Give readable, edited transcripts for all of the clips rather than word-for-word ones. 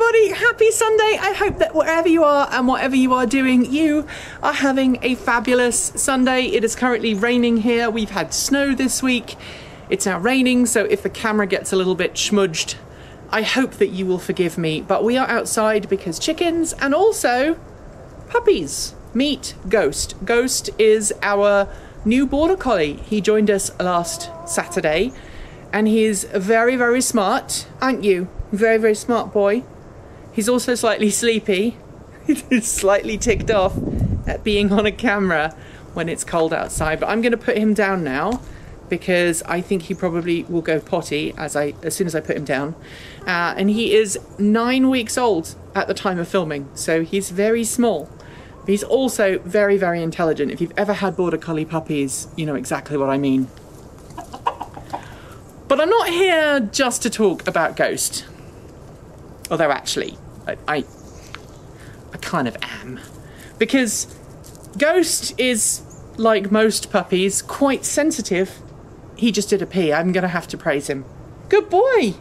everybody, happy Sunday. I hope that wherever you are and whatever you are doing, you are having a fabulous Sunday. It is currently raining here. We've had snow this week. It's now raining, so if the camera gets a little bit smudged, I hope that you will forgive me. But we are outside because chickens and also puppies. Meet Ghost. Ghost is our new border collie. He joined us last Saturday and he's very, very smart, aren't you? Very, very smart boy. He's also slightly sleepy. He's slightly ticked off at being on a camera when it's cold outside. But I'm going to put him down now because I think he probably will go potty as soon as I put him down. And he is 9 weeks old at the time of filming, so he's very small. He's also very, very intelligent. If you've ever had border collie puppies, you know exactly what I mean. But I'm not here just to talk about Ghost. Although actually, I kind of am. Because Ghost is, like most puppies, quite sensitive. He just did a pee. I'm going to have to praise him. Good boy.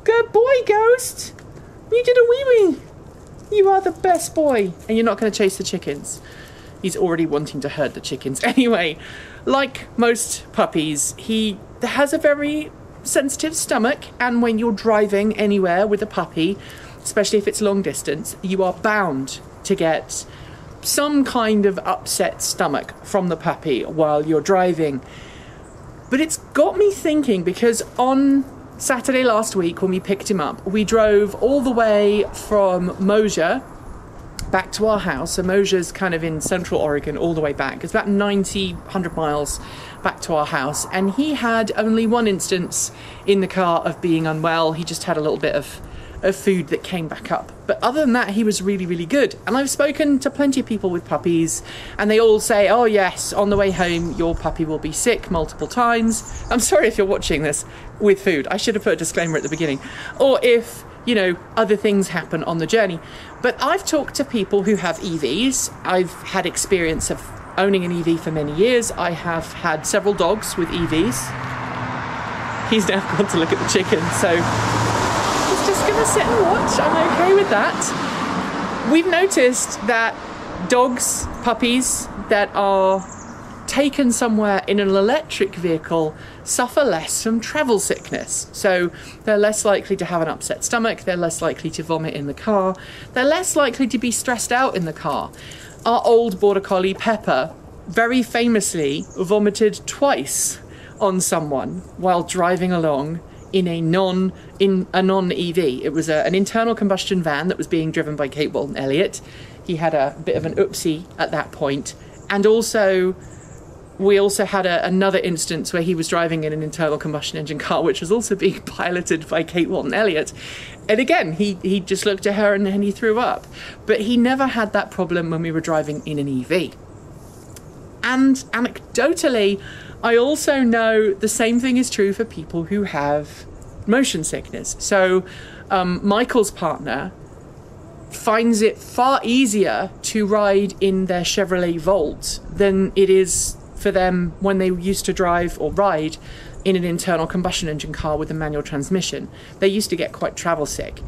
Good boy, Ghost. You did a wee-wee. You are the best boy. And you're not going to chase the chickens. He's already wanting to herd the chickens. Anyway, like most puppies, he has a very sensitive stomach, and when you're driving anywhere with a puppy, especially if it's long distance, you are bound to get some kind of upset stomach from the puppy while you're driving. But it's got me thinking, because on Saturday last week when we picked him up, we drove all the way from Mosier back to our house. So Mosier's kind of in central Oregon all the way back. It's about 100 miles back to our house, and he had only one instance in the car of being unwell. He just had a little bit of food that came back up, but other than that he was really, really good. And I've spoken to plenty of people with puppies and they all say, oh yes, on the way home your puppy will be sick multiple times. I'm sorry if you're watching this with food, I should have put a disclaimer at the beginning, or if, you know, other things happen on the journey. But I've talked to people who have EVs. I've had experience of owning an EV for many years. I have had several dogs with EVs. He's now gone to look at the chicken, so he's just gonna sit and watch. I'm okay with that. We've noticed that dogs, puppies that are taken somewhere in an electric vehicle suffer less from travel sickness. So they're less likely to have an upset stomach, they're less likely to vomit in the car, they're less likely to be stressed out in the car. Our old border collie Pepper very famously vomited twice on someone while driving along in a non-EV. It was an internal combustion van that was being driven by Kate Walton Elliott. He had a bit of an oopsie at that point, and also we also had another instance where he was driving in an internal combustion engine car, which was also being piloted by Kate Walton Elliott. And again, he just looked at her and he threw up. But he never had that problem when we were driving in an EV. And anecdotally, I also know the same thing is true for people who have motion sickness. So Michael's partner finds it far easier to ride in their Chevrolet Volt than it is for them when they used to drive or ride in an internal combustion engine car with a manual transmission. They used to get quite travel sick,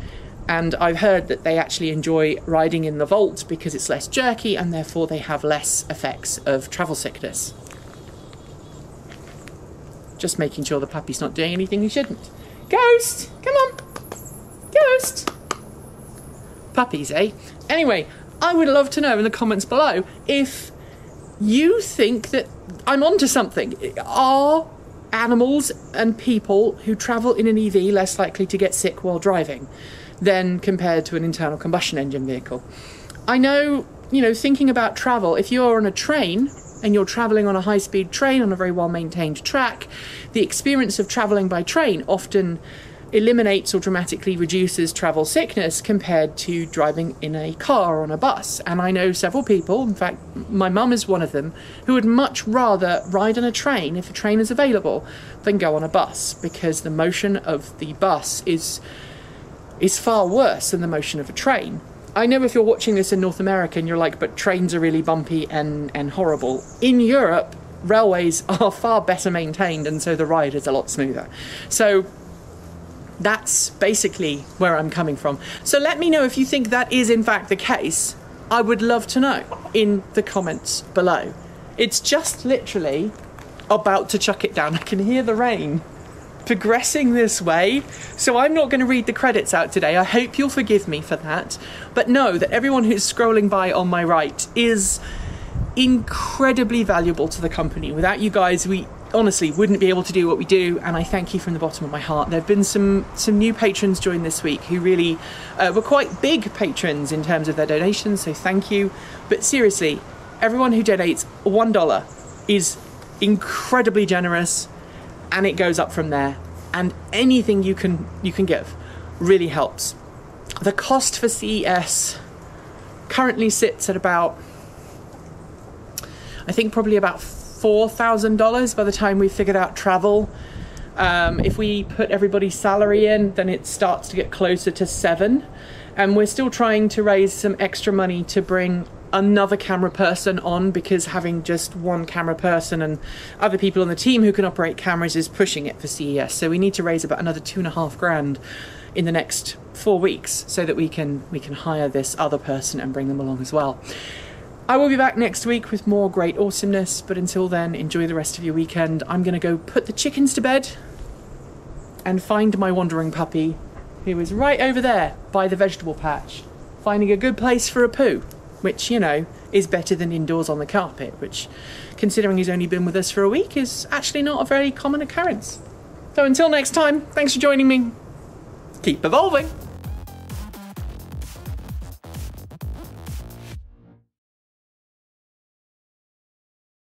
and I've heard that they actually enjoy riding in the Volt because it's less jerky and therefore they have less effects of travel sickness. Just making sure the puppy's not doing anything he shouldn't. Ghost, come on, Ghost. Puppies, eh? Anyway, I would love to know in the comments below if you think that I'm onto something. Are animals and people who travel in an EV less likely to get sick while driving than compared to an internal combustion engine vehicle? I know, you know, thinking about travel, if you're on a train and you're traveling on a high-speed train on a very well-maintained track, the experience of traveling by train often eliminates or dramatically reduces travel sickness compared to driving in a car or on a bus. And I know several people, in fact my mum is one of them, who would much rather ride on a train if a train is available than go on a bus, because the motion of the bus is far worse than the motion of a train. I know if you're watching this in North America and you're like, but trains are really bumpy and horrible. In Europe, railways are far better maintained, and so the ride is a lot smoother. So That's basically where I'm coming from. So let me know if you think that is in fact the case. I would love to know in the comments below. It's just literally about to chuck it down. I can hear the rain progressing this way, so I'm not going to read the credits out today. I hope you'll forgive me for that. But know that everyone who's scrolling by on my right is incredibly valuable to the company. Without you guys, we honestly wouldn't be able to do what we do, and I thank you from the bottom of my heart. There have been some new patrons join this week who really were quite big patrons in terms of their donations, so thank you. But seriously, everyone who donates $1 is incredibly generous, and it goes up from there, and anything you can give really helps. The cost for CES currently sits at about, I think probably about $4,000 by the time we've figured out travel. If we put everybody's salary in, then it starts to get closer to $7,000, and we're still trying to raise some extra money to bring another camera person on, because having just one camera person and other people on the team who can operate cameras is pushing it for CES. So we need to raise about another $2,500 in the next 4 weeks so that we can hire this other person and bring them along as well. I will be back next week with more great awesomeness, but until then, enjoy the rest of your weekend. I'm going to go put the chickens to bed and find my wandering puppy, who is right over there by the vegetable patch, finding a good place for a poo, which, you know, is better than indoors on the carpet, which, considering he's only been with us for a week, is actually not a very common occurrence. So until next time, thanks for joining me. Keep evolving.